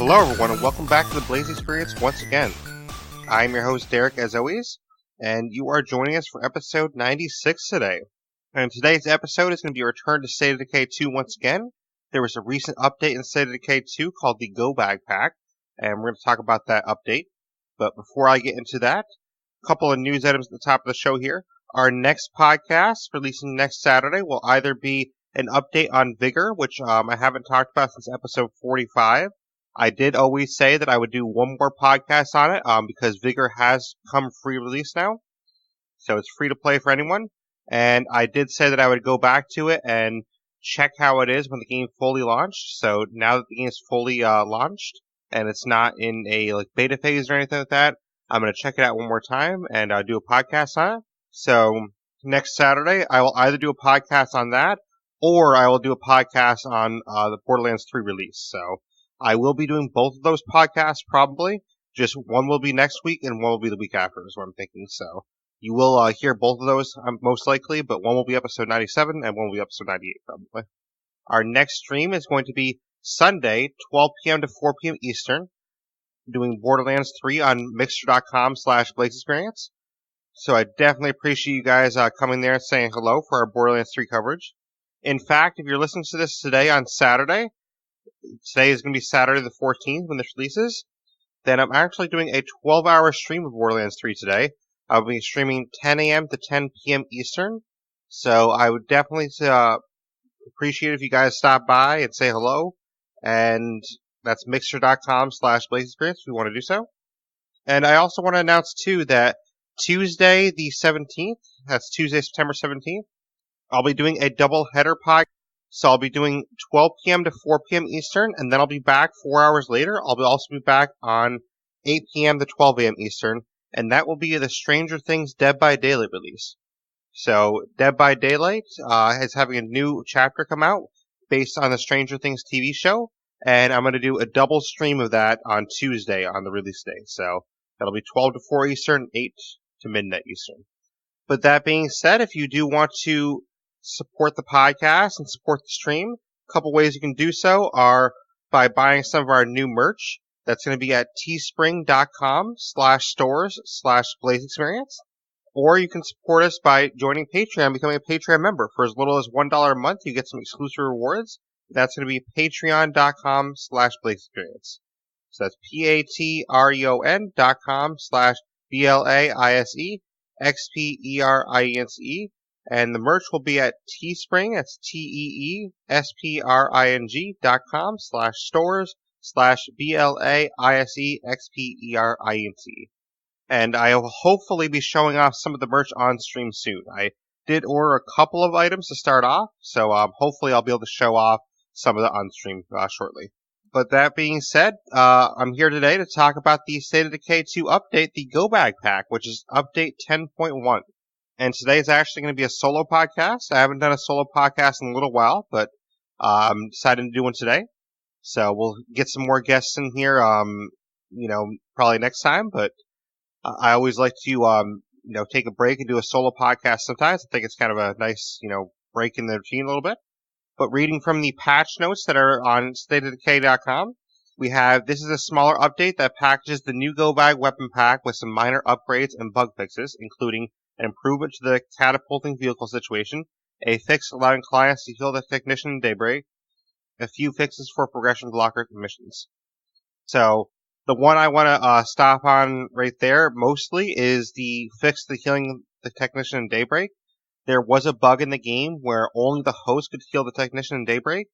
Hello everyone and welcome back to the Blaise XPerience once again. I'm your host Derek as always, and you are joining us for episode 96 today. And today's episode is going to be a return to State of Decay 2 once again. There was a recent update in State of Decay 2 called the Go Bag Pack, and we're going to talk about that update. But before I get into that, a couple of news items at the top of the show here. Our next podcast, releasing next Saturday, will either be an update on Vigor, which I haven't talked about since episode 45. I did always say that I would do one more podcast on it because Vigor has come free release now. So it's free to play for anyone. And I did say that I would go back to it and check how it is when the game fully launched. So now that the game is fully launched and it's not in a beta phase or anything like that, I'm going to check it out one more time and do a podcast on it. So next Saturday, I will either do a podcast on that or I will do a podcast on the Borderlands 3 release. So I will be doing both of those podcasts probably. Just one will be next week and one will be the week after is what I'm thinking. So you will hear both of those most likely, but one will be episode 97 and one will be episode 98 probably. Our next stream is going to be Sunday, 12 p.m. to 4 p.m. Eastern, doing Borderlands 3 on Mixer.com/Blaise XPerience. So I definitely appreciate you guys coming there and saying hello for our Borderlands 3 coverage. In fact, if you're listening to this today on Saturday, today is going to be Saturday the 14th when this releases, then I'm actually doing a 12-hour stream of Borderlands 3 today. I'll be streaming 10 a.m. to 10 p.m. Eastern, so I would definitely appreciate if you guys stop by and say hello, and that's Mixer.com/Blaise XPerience if you want to do so. And I also want to announce, too, that Tuesday the 17th, that's Tuesday, September 17th, I'll be doing a double header podcast. So I'll be doing 12 p.m. to 4 p.m. Eastern, and then I'll be back 4 hours later. I'll also be back on 8 p.m. to 12 a.m. Eastern, and that will be the Stranger Things Dead by Daylight release. So Dead by Daylight is having a new chapter come out based on the Stranger Things TV show, and I'm going to do a double stream of that on Tuesday on the release day. So that'll be 12 to 4 Eastern, 8 to midnight Eastern. But that being said, if you do want to support the podcast and support the stream, a couple ways you can do so are by buying some of our new merch. That's going to be at teespring.com/stores/Blaise XPerience. Or you can support us by joining Patreon, becoming a Patreon member. For as little as $1 a month, you get some exclusive rewards. That's going to be patreon.com/Blaise XPerience. So that's patreon.com/BLAISE XPerience. And the merch will be at Teespring. That's teespring.com/stores/BLAISE XPerience. And I will hopefully be showing off some of the merch on stream soon. I did order a couple of items to start off, so hopefully I'll be able to show off some of the on stream shortly. But that being said, I'm here today to talk about the State of Decay 2 update, the Go Bag Pack, which is update 10.1. And today is actually going to be a solo podcast. I haven't done a solo podcast in a little while, but I'm deciding to do one today. So we'll get some more guests in here, probably next time. But I always like to, take a break and do a solo podcast sometimes. I think it's kind of a nice, break in the routine a little bit. But reading from the patch notes that are on stateofdecay.com, this is a smaller update that packages the new Go Bag weapon pack with some minor upgrades and bug fixes, including an improvement to the catapulting vehicle situation, a fix allowing clients to heal the technician in Daybreak, a few fixes for progression blocker missions. So the one I want to stop on right there mostly is the fix to healing the technician in Daybreak. There was a bug in the game where only the host could heal the technician in Daybreak,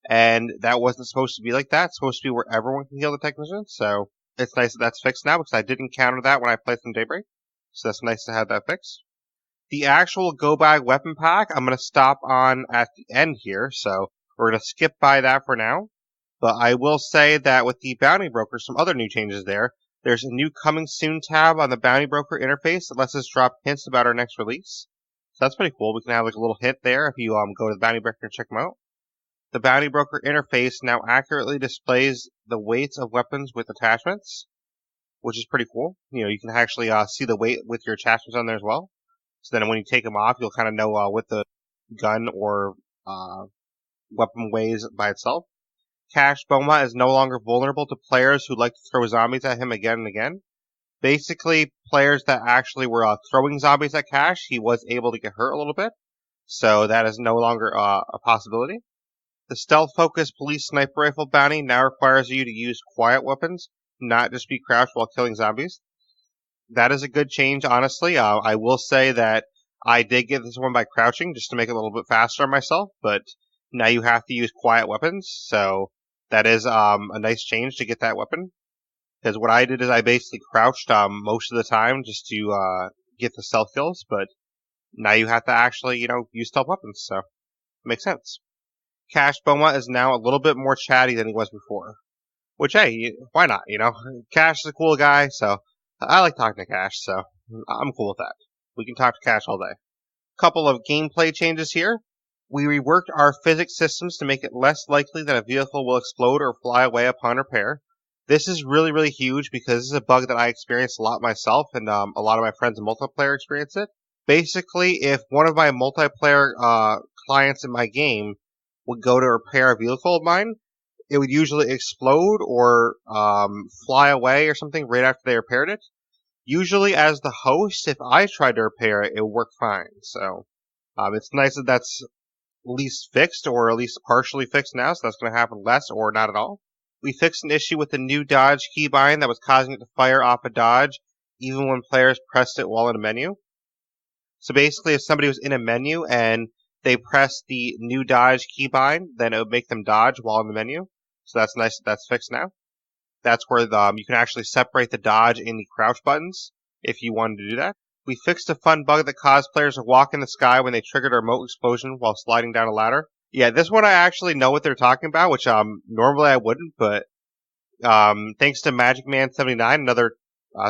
and that wasn't supposed to be like that. It's supposed to be where everyone can heal the technician, so it's nice that that's fixed now because I did encounter that when I played some Daybreak. So that's nice to have that fixed. The actual Go Bag weapon pack, I'm going to stop on at the end here, so we're going to skip by that for now. But I will say that with the Bounty Broker, some other new changes there. There's a new Coming Soon tab on the Bounty Broker interface that lets us drop hints about our next release. So that's pretty cool. We can have a little hint there if you go to the Bounty Broker and check them out. The Bounty Broker interface now accurately displays the weights of weapons with attachments, which is pretty cool. You can actually see the weight with your attachments on there as well. So then when you take them off, you'll kind of know what the gun or weapon weighs by itself. Cash Beaumont is no longer vulnerable to players who like to throw zombies at him again and again. Basically, players that actually were throwing zombies at Cash, he was able to get hurt a little bit. So that is no longer a possibility. The stealth-focused police sniper rifle bounty now requires you to use quiet weapons, not just be crouched while killing zombies. That is a good change, honestly. I will say that I did get this one by crouching just to make it a little bit faster on myself, but now you have to use quiet weapons, so that is a nice change to get that weapon. Because what I did is I basically crouched most of the time just to get the stealth kills, but now you have to actually, use stealth weapons, so it makes sense. Cash Beaumont is now a little bit more chatty than he was before. Which, hey, why not, Cash is a cool guy, so I like talking to Cash, so I'm cool with that. We can talk to Cash all day. Couple of gameplay changes here. We reworked our physics systems to make it less likely that a vehicle will explode or fly away upon repair. This is really, really huge because this is a bug that I experienced a lot myself, and a lot of my friends in multiplayer experience it. Basically, if one of my multiplayer clients in my game would go to repair a vehicle of mine, it would usually explode or fly away or something right after they repaired it. Usually, as the host, if I tried to repair it, it would work fine. So it's nice that that's at least fixed, or at least partially fixed now, so that's going to happen less or not at all. We fixed an issue with the new dodge keybind that was causing it to fire off a dodge even when players pressed it while in a menu. So basically, if somebody was in a menu and they pressed the new dodge keybind, then it would make them dodge while in the menu. So that's nice that that's fixed now. That's where you can actually separate the dodge and the crouch buttons if you wanted to do that. We fixed a fun bug that caused players to walk in the sky when they triggered a remote explosion while sliding down a ladder. Yeah, this one I actually know what they're talking about, which normally I wouldn't, but thanks to MagicMan79, another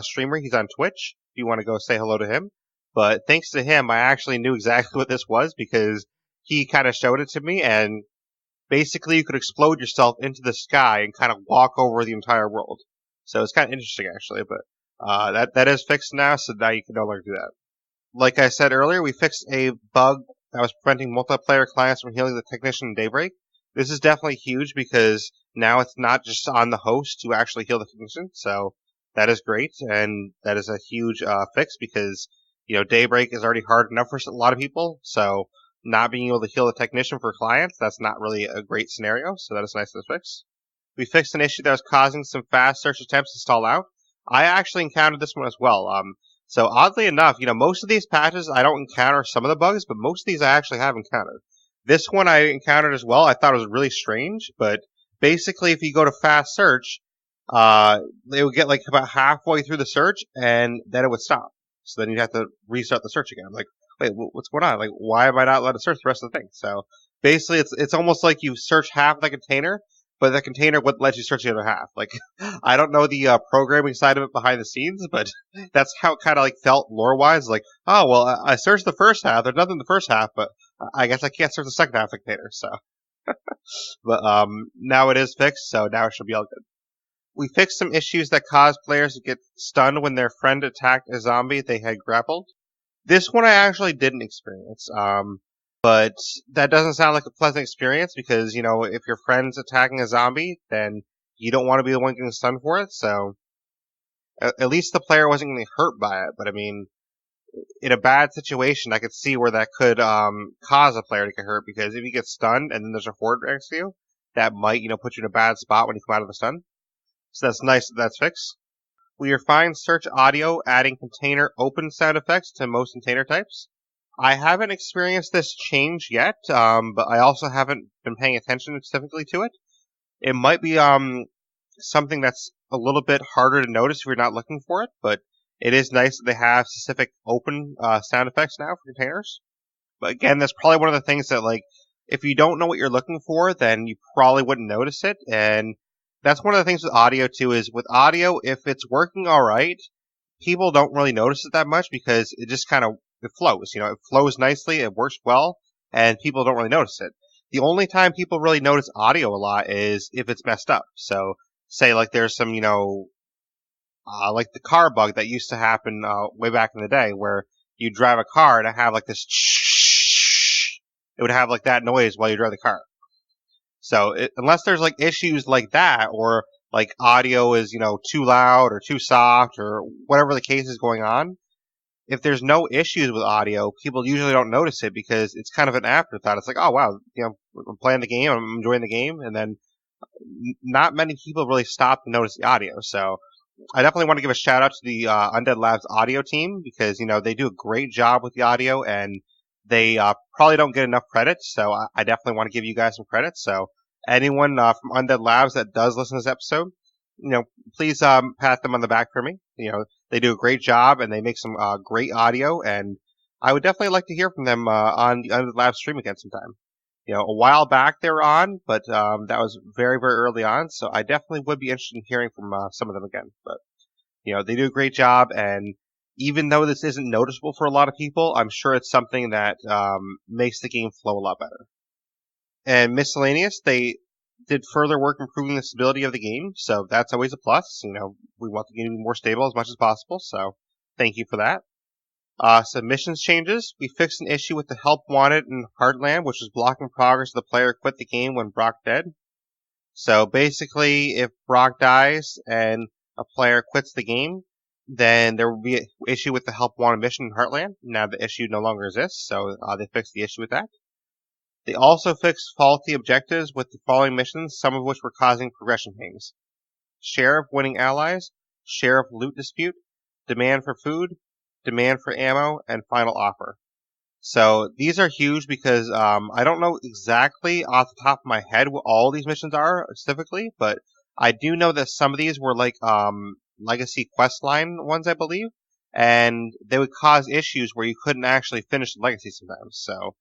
streamer, he's on Twitch, if you want to go say hello to him. But thanks to him, I actually knew exactly what this was because he kind of showed it to me, and basically you could explode yourself into the sky and kind of walk over the entire world. So it's kind of interesting, actually, but that is fixed now, so now you can no longer do that. Like I said earlier, we fixed a bug that was preventing multiplayer clients from healing the technician in Daybreak. This is definitely huge because now it's not just on the host to actually heal the technician, so that is great, and that is a huge fix because, Daybreak is already hard enough for a lot of people, so not being able to heal the technician for clients, that's not really a great scenario, so that is nice to fix. We fixed an issue that was causing some fast search attempts to stall out. I actually encountered this one as well. So oddly enough, most of these patches I don't encounter some of the bugs, but most of these I actually have encountered. This one I encountered as well. I thought it was really strange, but basically if you go to fast search, they would get like about halfway through the search and then it would stop. So then you'd have to restart the search again. I'm like, wait, what's going on? Like, why am I not allowed to search the rest of the thing? So basically it's almost like you search half the container, but the container wouldn't let you search the other half. Like, I don't know the programming side of it behind the scenes, but that's how it kind of like felt lore-wise. Like, oh, well, I searched the first half. There's nothing in the first half, but I guess I can't search the second half of the container. So, but now it is fixed, so now it should be all good. We fixed some issues that caused players to get stunned when their friend attacked a zombie they had grappled. This one I actually didn't experience. But that doesn't sound like a pleasant experience because, if your friend's attacking a zombie, then you don't want to be the one getting stunned for it. So at least the player wasn't getting hurt by it. But I mean, in a bad situation, I could see where that could cause a player to get hurt because if you get stunned and then there's a horde next to you, that might, put you in a bad spot when you come out of the stun. So that's nice that that's fixed. We refined search audio, adding container open sound effects to most container types. I haven't experienced this change yet, but I also haven't been paying attention specifically to it. It might be something that's a little bit harder to notice if you're not looking for it, but it is nice that they have specific open sound effects now for containers. But again, that's probably one of the things that, like, if you don't know what you're looking for, then you probably wouldn't notice it. And that's one of the things with audio, too, is with audio, if it's working all right, people don't really notice it that much because it just kind of it flows. It flows nicely, it works well, and people don't really notice it. The only time people really notice audio a lot is if it's messed up. So, say like there's some, like the car bug that used to happen way back in the day where you drive a car and it have like this it would have like that noise while you drive the car. So unless there's like issues like that, or like audio is too loud or too soft or whatever the case is going on, if there's no issues with audio, people usually don't notice it because it's kind of an afterthought. It's like, oh wow, I'm playing the game, I'm enjoying the game, and then not many people really stop to notice the audio. So I definitely want to give a shout out to the Undead Labs audio team because they do a great job with the audio, and they probably don't get enough credit. So I definitely want to give you guys some credit. So anyone from Undead Labs that does listen to this episode, please pat them on the back for me. They do a great job and they make some great audio, and I would definitely like to hear from them on the Undead Labs stream again sometime. A while back they were on, but that was very, very early on, so I definitely would be interested in hearing from some of them again. But, they do a great job, and even though this isn't noticeable for a lot of people, I'm sure it's something that makes the game flow a lot better. And miscellaneous, they did further work improving the stability of the game, so that's always a plus. We want the game to be more stable as much as possible, so thank you for that. Submissions changes. We fixed an issue with the help wanted in Heartland, which was blocking progress of the player quit the game when Brock dead. So basically, if Brock dies and a player quits the game, then there will be an issue with the help wanted mission in Heartland. Now the issue no longer exists, so they fixed the issue with that. They also fixed faulty objectives with the following missions, some of which were causing progression pings. Sheriff winning allies, sheriff loot dispute, demand for food, demand for ammo, and final offer. So these are huge because I don't know exactly off the top of my head what all these missions are specifically, but I do know that some of these were like legacy questline ones, I believe, and they would cause issues where you couldn't actually finish the legacy sometimes. So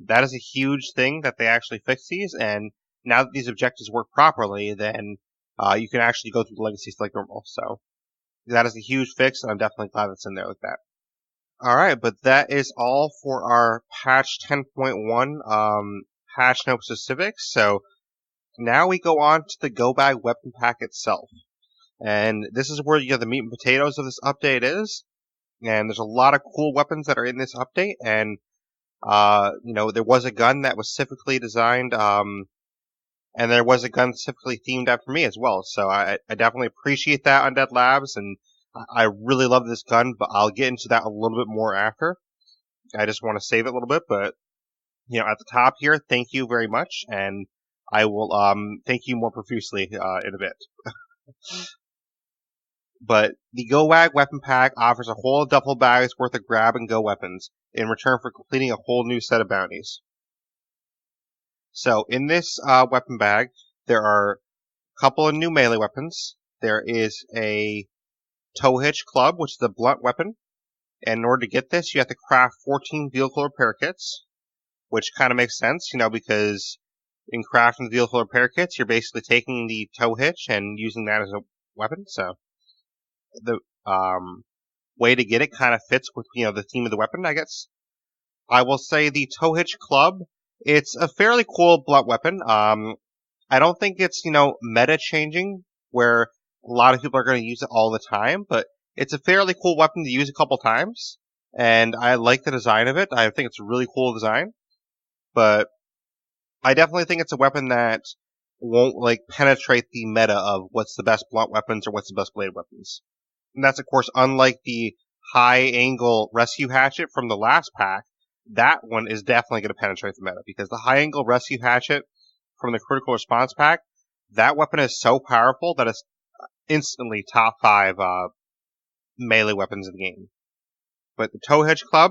that is a huge thing that they actually fixed these, and now that these objectives work properly, then you can actually go through the legacies like normal. So that is a huge fix, and I'm definitely glad it's in there like that. Alright, but that is all for our patch 10.1 patch note specifics. So now we go on to the Go Bag weapon pack itself. And this is where the meat and potatoes of this update is. And there's a lot of cool weapons that are in this update. And, there was a gun that was specifically designed, and there was a gun specifically themed after me as well. So I definitely appreciate that, Undead Labs, and I really love this gun, but I'll get into that a little bit more after. I just want to save it a little bit, but, at the top here, thank you very much, and I will thank you more profusely in a bit. But the Go Bag weapon pack offers a whole duffel bag's worth of grab-and-go weapons in return for completing a whole new set of bounties. So in this weapon bag, there are a couple of new melee weapons. There is a tow hitch club, which is a blunt weapon. And in order to get this, you have to craft 14 vehicle repair kits, which kind of makes sense, because in crafting the vehicle repair kits, you're basically taking the tow hitch and using that as a weapon. So the way to get it kind of fits with, the theme of the weapon, I guess. I will say the tow hitch club, it's a fairly cool blunt weapon. I don't think it's, meta changing where a lot of people are going to use it all the time, but it's a fairly cool weapon to use a couple times, and I like the design of it. I think it's a really cool design, but I definitely think it's a weapon that won't, penetrate the meta of what's the best blunt weapons or what's the best blade weapons. And that's, of course, unlike the high-angle rescue hatchet from the last pack. That one is definitely going to penetrate the meta, because the high-angle rescue hatchet from the critical response pack, that weapon is so powerful that it's instantly top 5 melee weapons in the game. But the tow hitch club,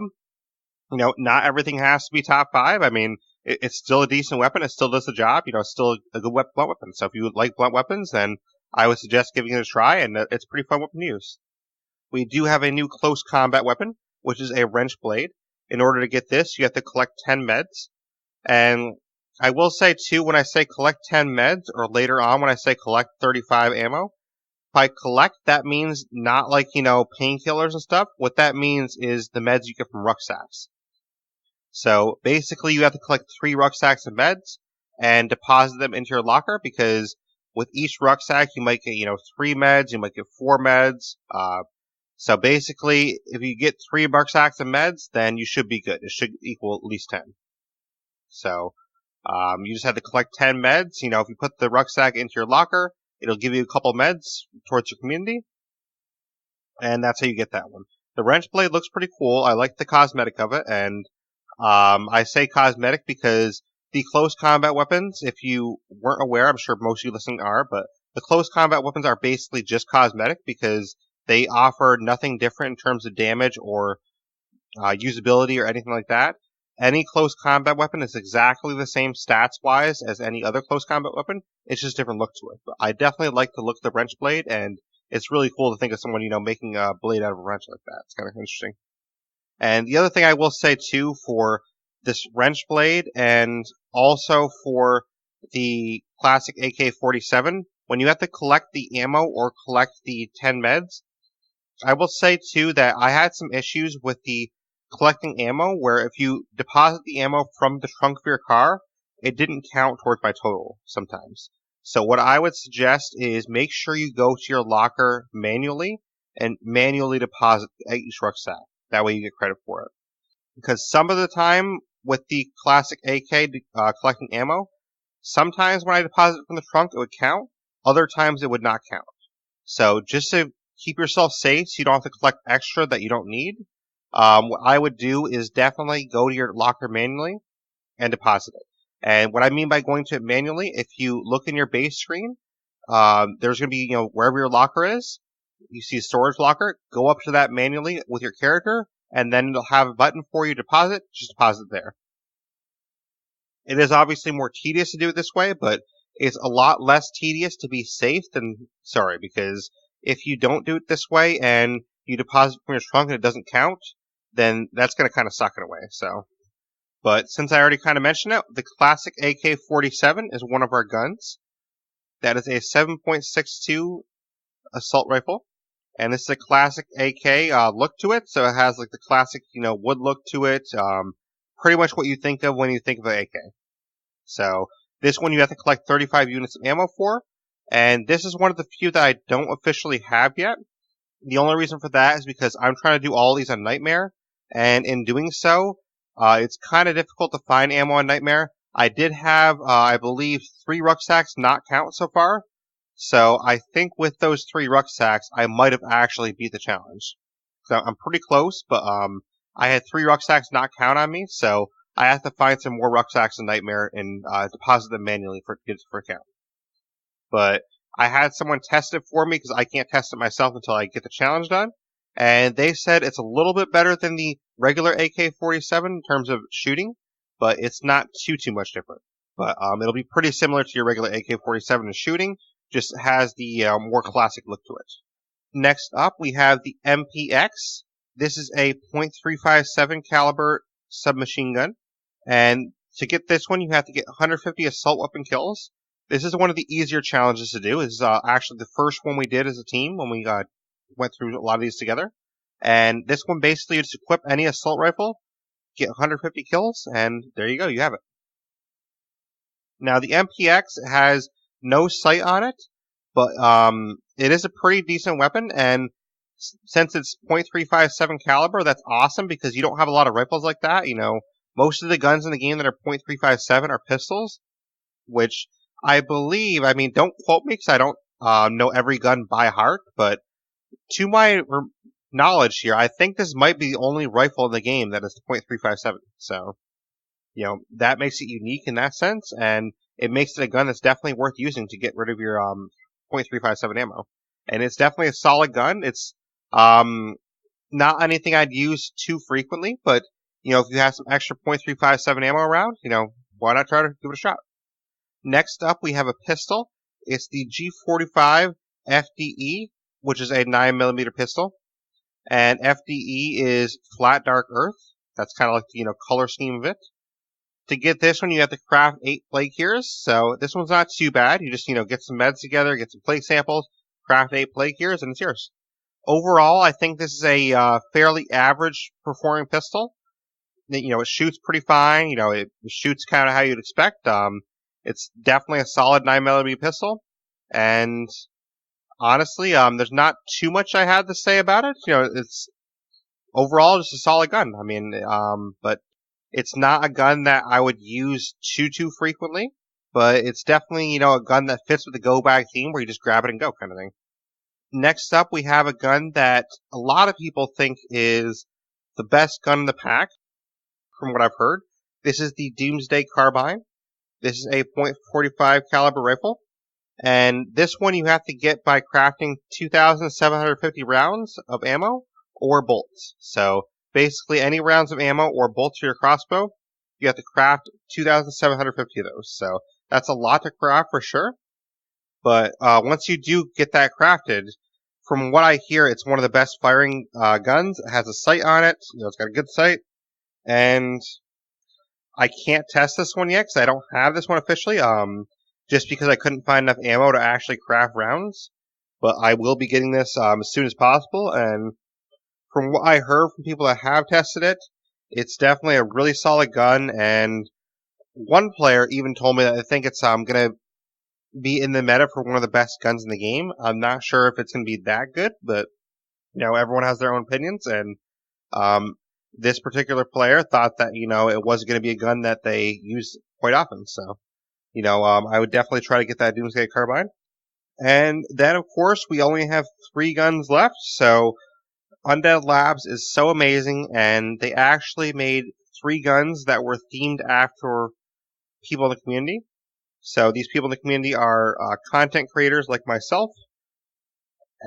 not everything has to be top 5. I mean, it's still a decent weapon. It still does the job. It's still a good blunt weapon. So if you like blunt weapons, then I would suggest giving it a try, and it's a pretty fun weapon to use. We do have a new close combat weapon, which is a wrench blade. In order to get this, you have to collect 10 meds. And I will say, too, when I say collect 10 meds, or later on when I say collect 35 ammo, by collect, that means not painkillers and stuff. What that means is the meds you get from rucksacks. So basically, you have to collect 3 rucksacks of meds and deposit them into your locker, because with each rucksack, you might get, 3 meds, you might get 4 meds. So basically, if you get 3 rucksacks of meds, then you should be good. It should equal at least 10. So You just have to collect 10 meds. You know, if you put the rucksack into your locker, it'll give you a couple meds towards your community, and that's how you get that one. The wrench blade looks pretty cool. I like the cosmetic of it, and I say cosmetic because the close combat weapons, if you weren't aware, I'm sure most of you listening are, but the close combat weapons are basically just cosmetic because they offer nothing different in terms of damage or usability or anything like that. Any close combat weapon is exactly the same stats-wise as any other close combat weapon. It's just a different look to it. But I definitely like the look of the wrench blade, and it's really cool to think of someone, making a blade out of a wrench like that. It's kind of interesting. And the other thing I will say, too, for this wrench blade and also for the classic AK-47, when you have to collect the ammo or collect the 10 meds, I will say, too, that I had some issues with the collecting ammo, where if you deposit the ammo from the trunk of your car, it didn't count towards my total sometimes. So what I would suggest is make sure you go to your locker manually and manually deposit each rucksack. That way you get credit for it. Because some of the time with the classic AK collecting ammo, sometimes when I deposit it from the trunk, it would count. Other times it would not count. So just to keep yourself safe so you don't have to collect extra that you don't need, what I would do is definitely go to your locker manually and deposit it. And what I mean by going to it manually, if you look in your base screen, there's going to be, wherever your locker is, you see a storage locker, go up to that manually with your character, and then it'll have a button for you to deposit, just deposit there. It is obviously more tedious to do it this way, but it's a lot less tedious to be safe because if you don't do it this way and you deposit from your trunk and it doesn't count, then that's going to kind of suck it away. But since I already kind of mentioned it, the classic AK-47 is one of our guns. That is a 7.62 assault rifle, and this is a classic AK look to it. So it has like the classic, wood look to it. Pretty much what you think of when you think of an AK. So this one you have to collect 35 units of ammo for, and this is one of the few that I don't officially have yet. The only reason for that is because I'm trying to do all these on Nightmare, and in doing so, it's kind of difficult to find ammo on Nightmare. I did have, I believe, 3 rucksacks not count so far, so I think with those 3 rucksacks, I might have actually beat the challenge. So I'm pretty close, but I had 3 rucksacks not count on me, so I have to find some more rucksacks in Nightmare and deposit them manually for count. But I had someone test it for me because I can't test it myself until I get the challenge done. And they said it's a little bit better than the regular AK-47 in terms of shooting, but it's not too much different. But it'll be pretty similar to your regular AK-47 in shooting, just has the more classic look to it. Next up, we have the MPX. This is a .357 caliber submachine gun. And to get this one, you have to get 150 assault weapon kills. This is one of the easier challenges to do. This is actually the first one we did as a team when we went through a lot of these together. And this one basically you just equip any assault rifle, get 150 kills, and there you go, you have it. Now the MPX has no sight on it, but it is a pretty decent weapon, and since it's .357 caliber, that's awesome because you don't have a lot of rifles like that. Most of the guns in the game that are .357 are pistols, which I believe, don't quote me because I don't know every gun by heart, but to my knowledge here, I think this might be the only rifle in the game that is .357. So, that makes it unique in that sense, and it makes it a gun that's definitely worth using to get rid of your .357 ammo. And it's definitely a solid gun. It's not anything I'd use too frequently, but if you have some extra .357 ammo around, why not try to give it a shot? Next up, we have a pistol. It's the G45 FDE, which is a 9mm pistol. And FDE is flat dark earth. That's kind of like the color scheme of it. To get this one, you have to craft 8 plate gears. So this one's not too bad. You just get some meds together, get some plate samples, craft 8 plate gears, and it's yours. Overall, I think this is a fairly average performing pistol. It shoots pretty fine. It shoots kind of how you'd expect. It's definitely a solid 9mm pistol, and honestly, there's not too much I had to say about it. It's overall just a solid gun. But It's not a gun that I would use too frequently, but it's definitely, a gun that fits with the go bag theme where you just grab it and go kind of thing. Next up, we have a gun that a lot of people think is the best gun in the pack, from what I've heard. This is the Doomsday Carbine. This is a .45 caliber rifle, and this one you have to get by crafting 2,750 rounds of ammo or bolts. So basically, any rounds of ammo or bolts for your crossbow, you have to craft 2,750 of those. So that's a lot to craft for sure. But once you do get that crafted, from what I hear, it's one of the best firing guns. It has a sight on it. It's got a good sight. And I can't test this one yet because I don't have this one officially. Just because I couldn't find enough ammo to actually craft rounds. But I will be getting this as soon as possible. And from what I heard from people that have tested it, it's definitely a really solid gun. And one player even told me that I think it's going to be in the meta for one of the best guns in the game. I'm not sure if it's going to be that good, but everyone has their own opinions, and this particular player thought that it wasn't going to be a gun that they use quite often. So I would definitely try to get that Doomsday Carbine. And then of course we only have 3 guns left. So Undead Labs is so amazing, and they actually made 3 guns that were themed after people in the community. So these people in the community are content creators like myself,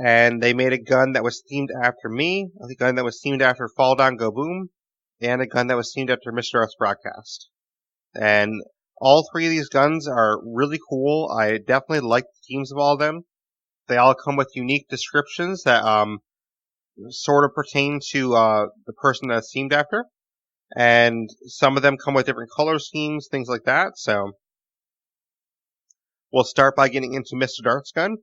and they made a gun that was themed after me, a gun that was themed after Fall Down Go Boom, and a gun that was themed after Mr. Arth's Broadcast. And all 3 of these guns are really cool. I definitely like the themes of all of them. They all come with unique descriptions that sort of pertain to the person that's themed after. And some of them come with different color schemes, things like that. So we'll start by getting into Mr. Dart's gun.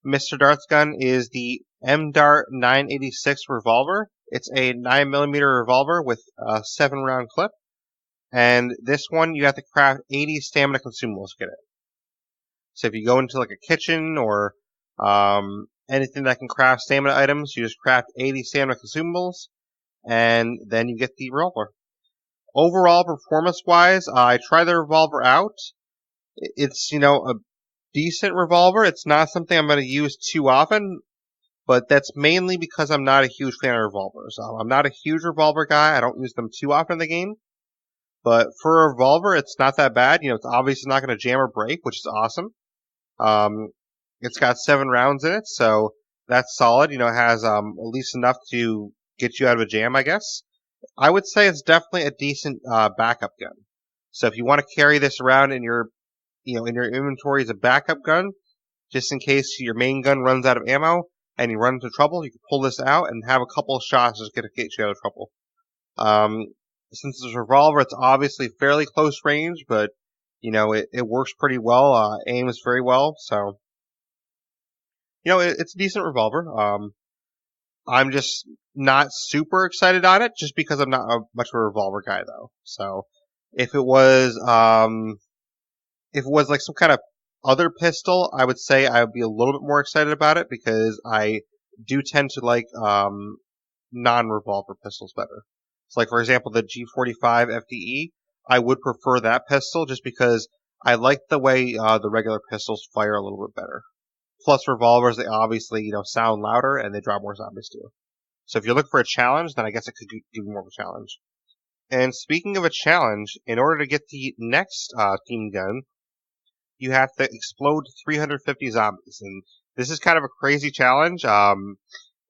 Mr. Dart's gun is the M-Dart 986 revolver. It's a 9mm revolver with a 7-round clip. And this one, you have to craft 80 stamina consumables to get it. So if you go into like a kitchen or anything that can craft stamina items, you just craft 80 stamina consumables, and then you get the revolver. Overall, performance-wise, I tried the revolver out. It's, a decent revolver. It's not something I'm going to use too often, but that's mainly because I'm not a huge fan of revolvers. I'm not a huge revolver guy. I don't use them too often in the game. But for a revolver, it's not that bad. It's obviously not going to jam or break, which is awesome. It's got 7 rounds in it, so that's solid. It has at least enough to get you out of a jam, I guess. I would say it's definitely a decent backup gun. So if you want to carry this around in your inventory as a backup gun, just in case your main gun runs out of ammo and you run into trouble, you can pull this out and have a couple of shots just to get you out of trouble. Since it's a revolver, it's obviously fairly close range, but it works pretty well. Aims very well, so it's a decent revolver. I'm just not super excited on it, just because I'm not much of a revolver guy, though. So if it was like some kind of other pistol, I would say I would be a little bit more excited about it, because I do tend to like non-revolver pistols better. So like, for example, the G45 FDE, I would prefer that pistol just because I like the way the regular pistols fire a little bit better. Plus revolvers, they obviously, sound louder and they draw more zombies too. So if you're looking for a challenge, then I guess it could give you more of a challenge. And speaking of a challenge, in order to get the next team gun, you have to explode 350 zombies. And this is kind of a crazy challenge.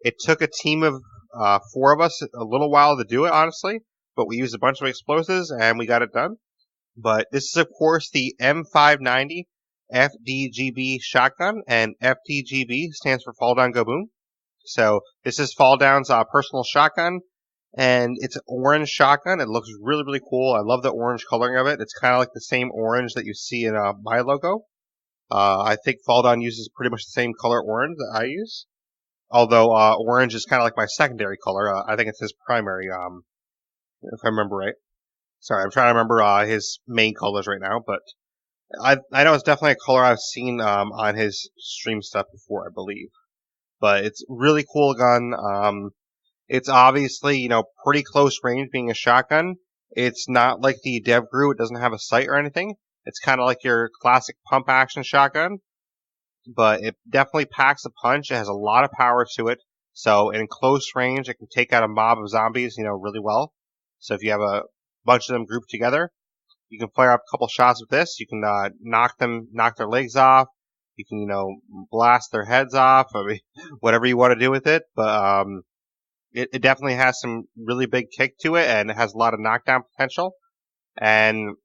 It took a team of 4 of us a little while to do it, honestly, but we used a bunch of explosives and we got it done. But this is, of course, the M590 FDGB shotgun, and FDGB stands for Fall Down Go Boom. So this is Fall Down's personal shotgun, and it's an orange shotgun. It looks really, really cool. I love the orange coloring of it. It's kind of like the same orange that you see in my logo. I think Fall Down uses pretty much the same color orange that I use. Although orange is kind of like my secondary color. I think it's his primary, if I remember right. Sorry, I'm trying to remember his main colors right now, but I know it's definitely a color I've seen on his stream stuff before, I believe. But it's really cool gun. It's obviously, pretty close range being a shotgun, It's not like the DevGru. It doesn't have a sight or anything. It's kind of like your classic pump action shotgun, but it definitely packs a punch. It has a lot of power to it. So in close range, it can take out a mob of zombies, really well. So if you have a bunch of them grouped together, you can fire up a couple shots with this. You can knock their legs off. You can, blast their heads off. I mean, whatever you want to do with it. But it definitely has some really big kick to it, and it has a lot of knockdown potential. And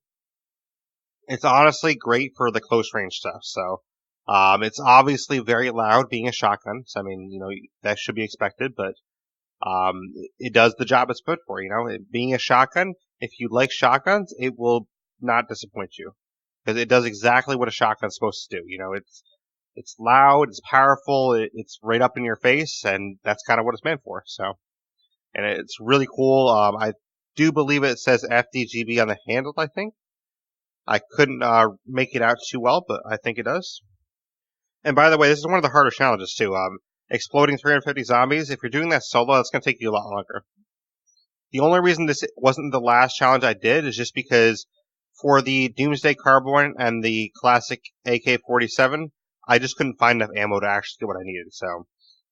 it's honestly great for the close range stuff. So it's obviously very loud, being a shotgun. So I mean, that should be expected. But it does the job it's put for. Being a shotgun, if you like shotguns, it will not disappoint you because it does exactly what a shotgun's supposed to do. It's loud, it's powerful, it's right up in your face, and that's kind of what it's meant for. So, and it's really cool. I do believe it says FDGB on the handle. I think I couldn't make it out too well, but I think it does. And by the way, this is one of the harder challenges too. Exploding 350 zombies. If you're doing that solo, that's going to take you a lot longer. The only reason this wasn't the last challenge I did is just because for the Doomsday Carbine and the classic AK-47, I just couldn't find enough ammo to actually get what I needed. So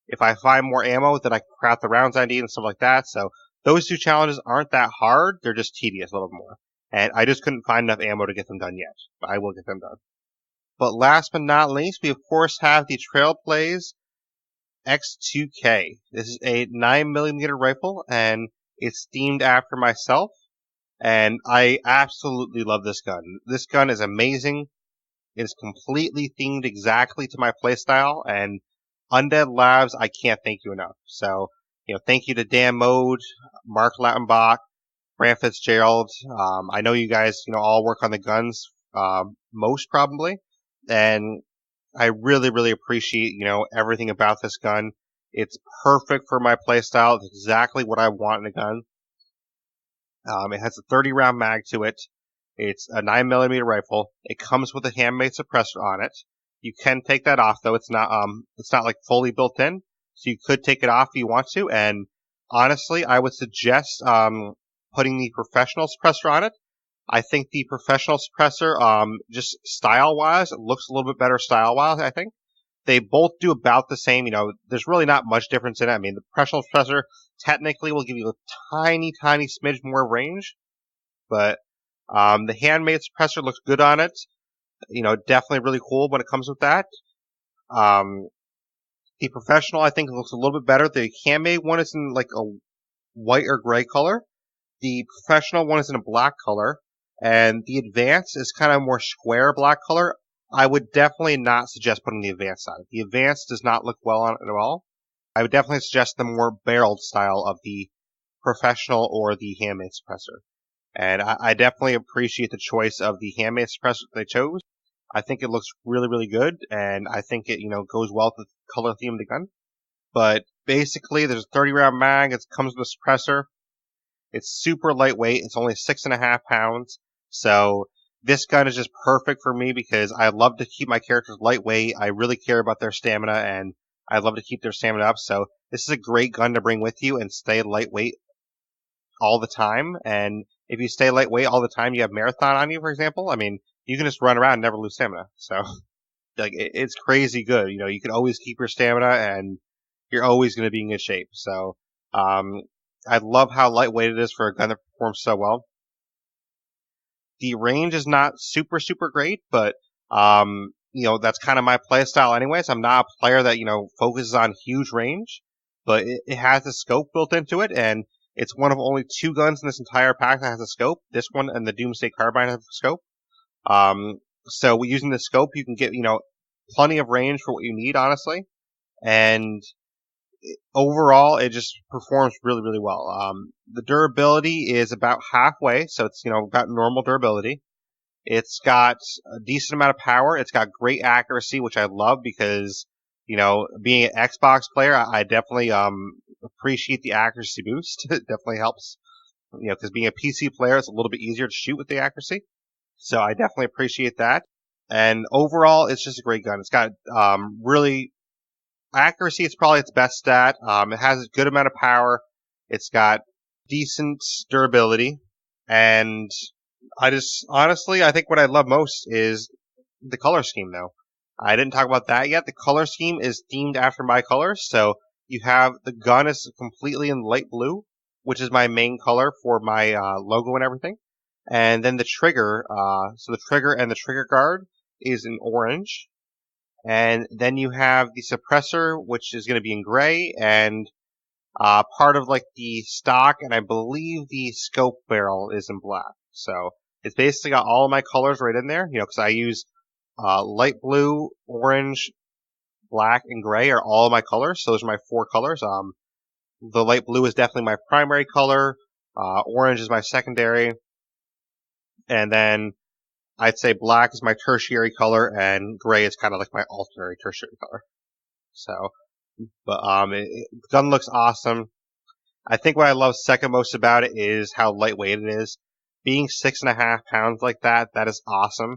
if I find more ammo, then I can craft the rounds I need and stuff like that. So those two challenges aren't that hard. They're just tedious a little more. And I just couldn't find enough ammo to get them done yet. But I will get them done. But last but not least, we of course have the Trail Blaise X2K. This is a 9mm rifle, and it's themed after myself. And I absolutely love this gun. This gun is amazing. It's completely themed exactly to my playstyle, and Undead Labs, I can't thank you enough. So, thank you to Dan Mode, Mark Lattenbach, Brant Fitzgerald. I know you guys, all work on the guns, most probably, and I really, really appreciate, everything about this gun. It's perfect for my playstyle. It's exactly what I want in a gun. It has a 30-round mag to it. It's a 9mm rifle. It comes with a handmade suppressor on it. You can take that off though. It's not like fully built in, so you could take it off if you want to. And honestly, I would suggest putting the professional suppressor on it. I think the professional suppressor, just style-wise, it looks a little bit better style-wise, I think. They both do about the same. There's really not much difference in it. I mean, the professional suppressor technically will give you a tiny, tiny smidge more range, but the handmade suppressor looks good on it. Definitely really cool when it comes with that. The professional, I think, looks a little bit better. The handmade one is in like a white or gray color. The professional one is in a black color. And the advanced is kind of more square black color. I would definitely not suggest putting the advanced on it. The advanced does not look well on it at all. I would definitely suggest the more barreled style of the professional or the handmade suppressor. And I definitely appreciate the choice of the handmade suppressor they chose. I think it looks really, really good, and I think it, goes well with the color theme of the gun. But basically, there's a 30-round mag. It comes with a suppressor. It's super lightweight. It's only 6.5 pounds. So this gun is just perfect for me because I love to keep my characters lightweight. I really care about their stamina, and I love to keep their stamina up. So this is a great gun to bring with you and stay lightweight all the time. And if you stay lightweight all the time, you have marathon on you, for example. I mean, you can just run around and never lose stamina. So, it's crazy good. You can always keep your stamina, and you're always going to be in good shape. So, I love how lightweight it is for a gun that performs so well. The range is not super, super great, but, that's kind of my play style anyways. I'm not a player that, focuses on huge range, but it has a scope built into it, and it's one of only 2 guns in this entire pack that has a scope. This one and the Doomsday Carbine have a scope. So using the scope, you can get, plenty of range for what you need, honestly. And overall, it just performs really, really well. The durability is about halfway, so it's, about normal durability. It's got a decent amount of power. It's got great accuracy, which I love because, being an Xbox player, I definitely appreciate the accuracy boost. It definitely helps, because being a PC player, it's a little bit easier to shoot with the accuracy. So I definitely appreciate that. And overall, it's just a great gun. It's got really accuracy. It's probably its best stat. It has a good amount of power. It's got decent durability. And honestly, I think what I love most is the color scheme, though. I didn't talk about that yet. The color scheme is themed after my colors. So you have the gun is completely in light blue, which is my main color for my logo and everything. And then the trigger, so the trigger and the trigger guard is in orange. And then you have the suppressor, which is going to be in gray, and part of like the stock, and I believe the scope barrel is in black. So it's basically got all of my colors right in there, because I use light blue, orange, black, and gray are all of my colors. So those are my four colors. The light blue is definitely my primary color. Orange is my secondary, and then I'd say black is my tertiary color, and gray is kind of like my alternate tertiary color. So, but the gun looks awesome. I think what I love second most about it is how lightweight it is. Being 6.5 pounds like that is awesome.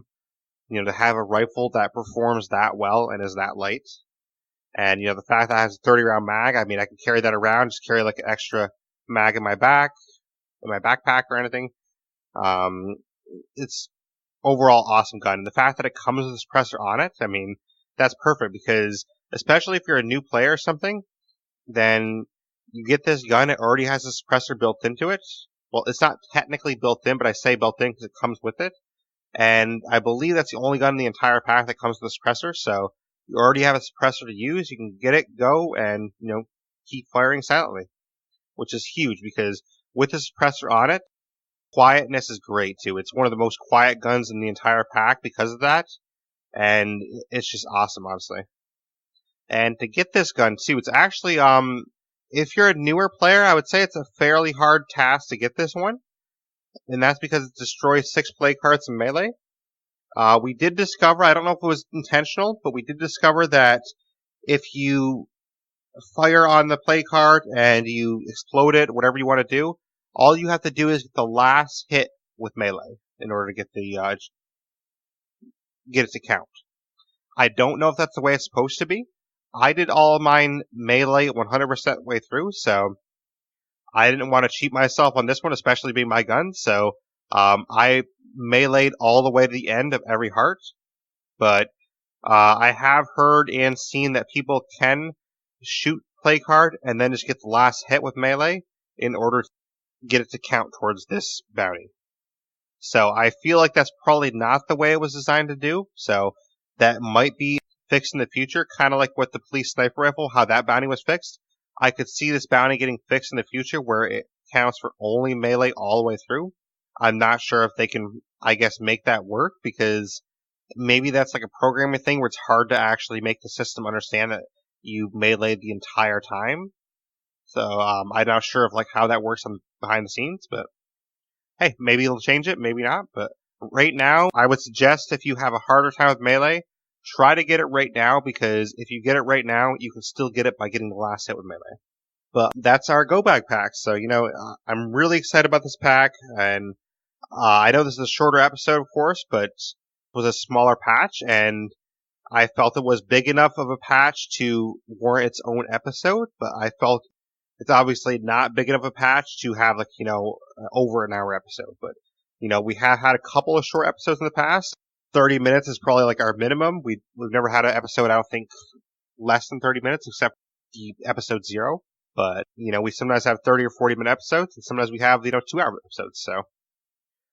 To have a rifle that performs that well and is that light. And, the fact that it has a 30 round mag, I mean, I can carry that around, just carry like an extra mag in my backpack or anything. It's overall awesome gun. And the fact that it comes with a suppressor on it, I mean, that's perfect because especially if you're a new player or something, then you get this gun, it already has a suppressor built into it. Well, it's not technically built in, but I say built in because it comes with it. And I believe that's the only gun in the entire pack that comes with a suppressor, so you already have a suppressor to use, you can get it, go, and, keep firing silently. Which is huge, because with the suppressor on it, quietness is great, too. It's one of the most quiet guns in the entire pack because of that, and it's just awesome, honestly. And to get this gun, too, it's actually, if you're a newer player, I would say it's a fairly hard task to get this one. And that's because it destroys 6 play cards in melee. We did discover, I don't know if it was intentional, but we did discover that if you fire on the play card and you explode it, whatever you want to do, all you have to do is get the last hit with melee in order to get it to count. I don't know if that's the way it's supposed to be. I did all of mine melee 100% way through, so I didn't want to cheat myself on this one, especially being my gun, so I meleeed all the way to the end of every heart, but I have heard and seen that people can shoot play card and then just get the last hit with melee in order to get it to count towards this bounty. So I feel like that's probably not the way it was designed to do, so that might be fixed in the future, kind of like with the police sniper rifle, how that bounty was fixed. I could see this bounty getting fixed in the future where it counts for only melee all the way through. I'm not sure if they can, I guess, make that work because maybe that's like a programming thing where it's hard to actually make the system understand that you meleeed the entire time. So I'm not sure of like how that works on behind the scenes, but hey, maybe it'll change it, maybe not. But right now, I would suggest if you have a harder time with melee, try to get it right now because if you get it right now, you can still get it by getting the last hit with melee. But that's our go bag pack. So I'm really excited about this pack, and I know this is a shorter episode, of course, but it was a smaller patch, and I felt it was big enough of a patch to warrant its own episode, but I felt it's obviously not big enough a patch to have over an hour episode. But we have had a couple of short episodes in the past. 30 minutes is probably like our minimum. We've never had an episode, I don't think, less than 30 minutes, except the episode 0. But we sometimes have 30 or 40-minute episodes, and sometimes we have 2-hour episodes. So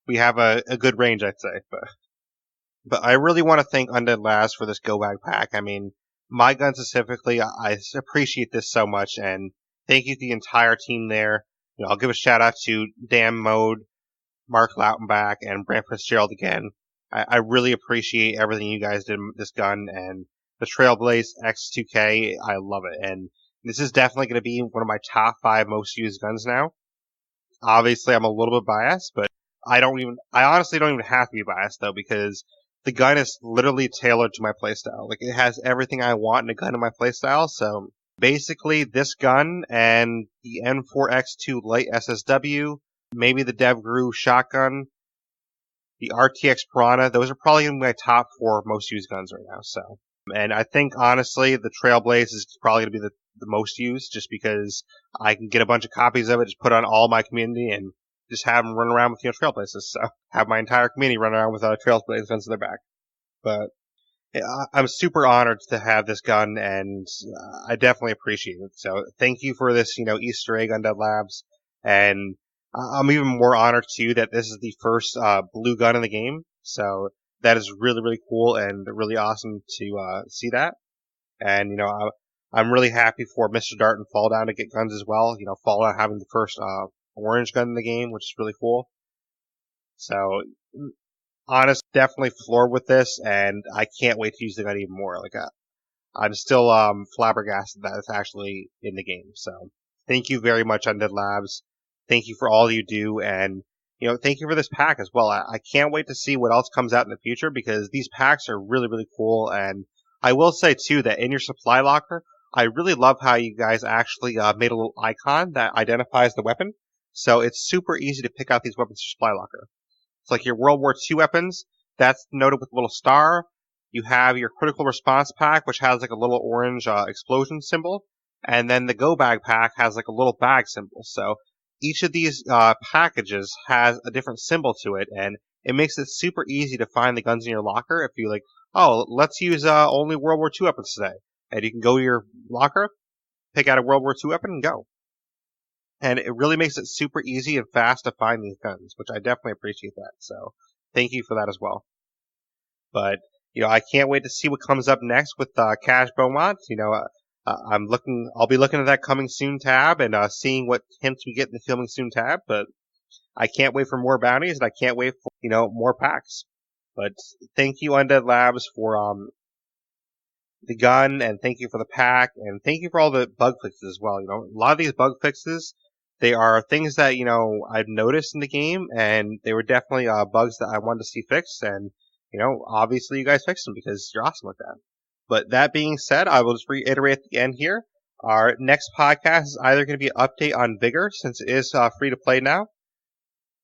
we have a good range, I'd say. But I really want to thank Undead Last for this go bag pack. I mean, my gun specifically, I appreciate this so much, and thank you to the entire team there. I'll give a shout out to Dan Mode, Mark Lautenbach, and Brant Fitzgerald again. I really appreciate everything you guys did with this gun, and the Trail Blaise X2K, I love it. And this is definitely going to be one of my top 5 most used guns now. Obviously, I'm a little bit biased, but I honestly don't even have to be biased though, because the gun is literally tailored to my playstyle. Like, it has everything I want in a gun in my playstyle, so basically this gun and the M4X2 Light SSW, maybe the DevGru shotgun, the RTX Piranha, those are probably my top 4 most used guns right now, so. And I think, honestly, the Trail Blaise is probably going to be the most used, just because I can get a bunch of copies of it, just put on all my community, and just have them run around with Trail Blaises. So have my entire community run around with Trail Blaise guns in their back. But I'm super honored to have this gun, and I definitely appreciate it. So thank you for this, Easter egg, Undead Labs, and I'm even more honored too that this is the first blue gun in the game. So that is really, really cool and really awesome to see that. And I'm really happy for Mr. Dart and Fall Down to get guns as well. Fall Down having the first orange gun in the game, which is really cool. So honest, definitely floored with this, and I can't wait to use the gun even more. I'm still flabbergasted that it's actually in the game. So thank you very much, Undead Labs. Thank you for all you do, and thank you for this pack as well. I can't wait to see what else comes out in the future because these packs are really, really cool. And I will say too that in your supply locker, I really love how you guys actually made a little icon that identifies the weapon. So it's super easy to pick out these weapons in your supply locker. It's like your World War II weapons, that's noted with a little star. You have your Critical Response pack, which has like a little orange explosion symbol. And then the Go Bag pack has like a little bag symbol. So each of these packages has a different symbol to it, and it makes it super easy to find the guns in your locker if you let's use only World War II weapons today. And you can go to your locker, pick out a World War II weapon, and go. And it really makes it super easy and fast to find these guns, which I definitely appreciate that. So thank you for that as well. But I can't wait to see what comes up next with Cash Beaumont. I'll be looking at that coming soon tab and seeing what hints we get in the filming soon tab. But I can't wait for more bounties, and I can't wait for more packs. But thank you, Undead Labs, for the gun, and thank you for the pack, and thank you for all the bug fixes as well. A lot of these bug fixes, they are things that I've noticed in the game, and they were definitely bugs that I wanted to see fixed. And obviously you guys fixed them because you're awesome with that. But that being said, I will just reiterate at the end here. Our next podcast is either going to be an update on Vigor, since it is free to play now,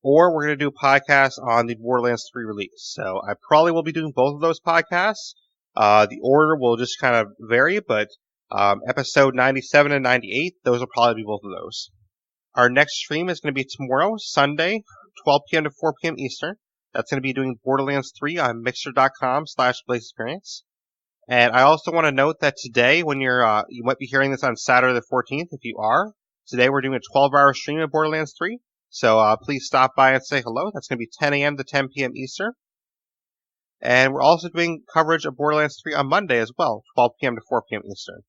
or we're going to do a podcast on the Borderlands 3 release. So I probably will be doing both of those podcasts. The order will just kind of vary, but episode 97 and 98, those will probably be both of those. Our next stream is going to be tomorrow, Sunday, 12 p.m. to 4 p.m. Eastern. That's going to be doing Borderlands 3 on Mixer.com/Blaise XPerience. And I also want to note that today, when you might be hearing this on Saturday the 14th, if you are, today we're doing a 12-hour stream of Borderlands 3. So please stop by and say hello. That's going to be 10 a.m. to 10 p.m. Eastern. And we're also doing coverage of Borderlands 3 on Monday as well, 12 p.m. to 4 p.m. Eastern.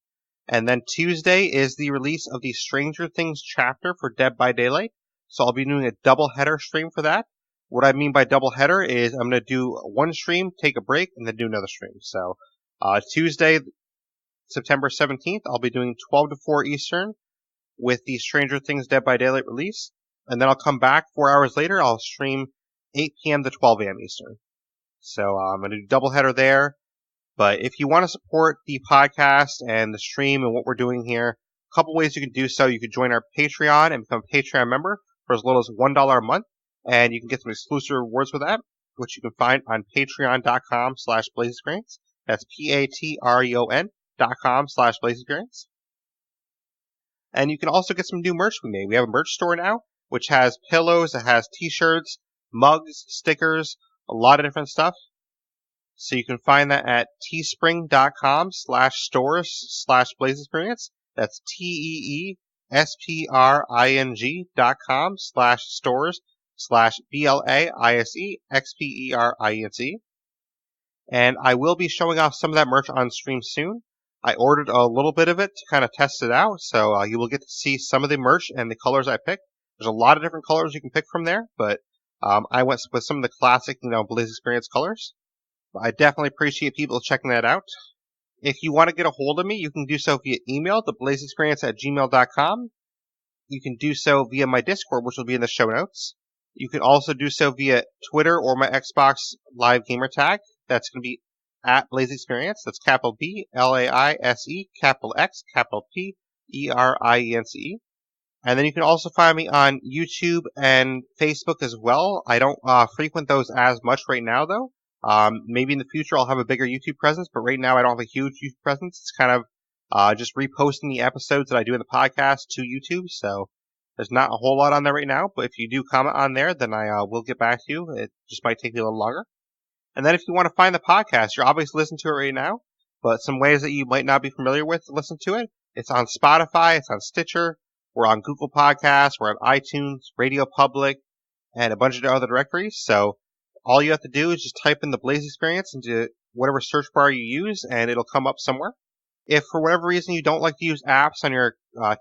And then Tuesday is the release of the Stranger Things chapter for Dead by Daylight. So I'll be doing a double header stream for that. What I mean by double header is I'm going to do one stream, take a break, and then do another stream. So Tuesday, September 17th, I'll be doing 12 to 4 Eastern with the Stranger Things Dead by Daylight release. And then I'll come back 4 hours later. I'll stream 8 p.m. to 12 a.m. Eastern. So I'm going to do double header there. But if you want to support the podcast and the stream and what we're doing here, a couple ways you can do so. You can join our Patreon and become a Patreon member for as little as $1 a month. And you can get some exclusive rewards with that, which you can find on patreon.com/Blaise XPerience. That's patreon.com/Blaise XPerience. And you can also get some new merch we made. We have a merch store now, which has pillows, it has t-shirts, mugs, stickers, a lot of different stuff. So you can find that at teespring.com/stores/Blaise XPerience. That's teespring.com/stores/BLAISE XPerience. And I will be showing off some of that merch on stream soon. I ordered a little bit of it to kind of test it out, so you will get to see some of the merch and the colors I picked. There's a lot of different colors you can pick from there, but I went with some of the classic, Blaise XPerience colors. I definitely appreciate people checking that out. If you want to get a hold of me, you can do so via email to blaisexperience@gmail.com. You can do so via my Discord, which will be in the show notes. You can also do so via Twitter or my Xbox Live gamer tag. That's going to be at Blaise XPerience. That's capital B, LAISE, capital X, capital PERIENCE. And then you can also find me on YouTube and Facebook as well. I don't frequent those as much right now, though. Maybe in the future I'll have a bigger YouTube presence, but right now I don't have a huge YouTube presence. It's kind of just reposting the episodes that I do in the podcast to YouTube. So There's not a whole lot on there right now, but if you do comment on there, then I will get back to you. It just might take me a little longer. And then if you want to find the podcast, you're obviously listening to it right now, but some ways that you might not be familiar with to listen to it. It's on Spotify, it's on Stitcher, we're on Google Podcasts, we're on iTunes, Radio Public, and a bunch of other directories. So all you have to do is just type in the Blaise XPerience into whatever search bar you use, and it'll come up somewhere. If for whatever reason you don't like to use apps on your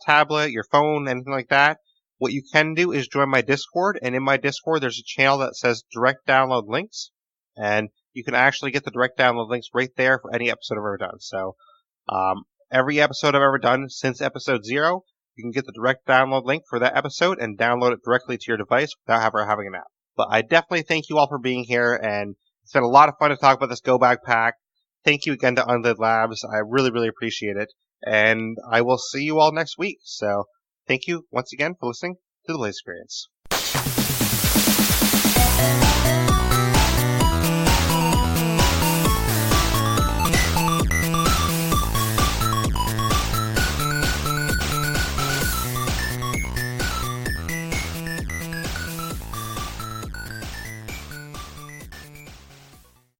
tablet, your phone, anything like that, what you can do is join my Discord, and in my Discord there's a channel that says direct download links, and you can actually get the direct download links right there for any episode I've ever done. So every episode I've ever done since episode 0, you can get the direct download link for that episode and download it directly to your device without ever having an app. But I definitely thank you all for being here, and it's been a lot of fun to talk about this Go Bag Pack. Thank you again to Undead Labs. I really, really appreciate it. And I will see you all next week. So thank you once again for listening to the Blaise XPerience.